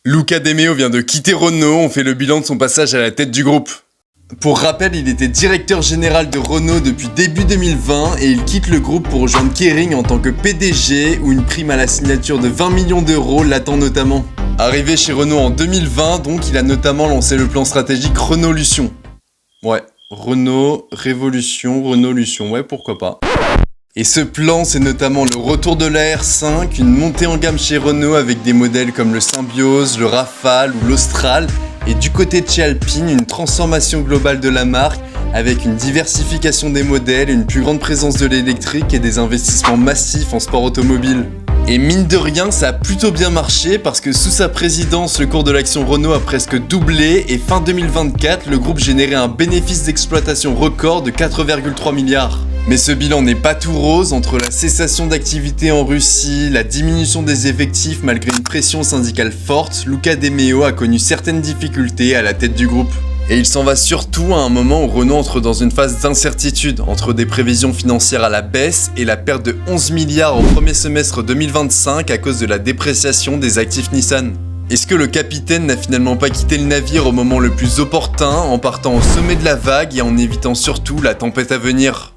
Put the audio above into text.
Luca De Meo vient de quitter Renault, on fait le bilan de son passage à la tête du groupe. Pour rappel, il était directeur général de Renault depuis début 2020 et il quitte le groupe pour rejoindre Kering en tant que PDG où une prime à la signature de 20 millions d'euros l'attend notamment. Arrivé chez Renault en 2020, donc il a notamment lancé le plan stratégique Renaulution. Ouais, Renault, Révolution, Renaulution, ouais pourquoi pas. Et ce plan, c'est notamment le retour de la R5, une montée en gamme chez Renault avec des modèles comme le Symbioz, le Rafale ou l'Austral, et du côté de chez Alpine, une transformation globale de la marque avec une diversification des modèles, une plus grande présence de l'électrique et des investissements massifs en sport automobile. Et mine de rien, ça a plutôt bien marché parce que sous sa présidence, le cours de l'action Renault a presque doublé et fin 2024, le groupe générait un bénéfice d'exploitation record de 4,3 milliards. Mais ce bilan n'est pas tout rose, entre la cessation d'activité en Russie, la diminution des effectifs malgré une pression syndicale forte, Luca De Meo a connu certaines difficultés à la tête du groupe. Et il s'en va surtout à un moment où Renault entre dans une phase d'incertitude, entre des prévisions financières à la baisse et la perte de 11 milliards au premier semestre 2025 à cause de la dépréciation des actifs Nissan. Est-ce que le capitaine n'a finalement pas quitté le navire au moment le plus opportun, en partant au sommet de la vague et en évitant surtout la tempête à venir ?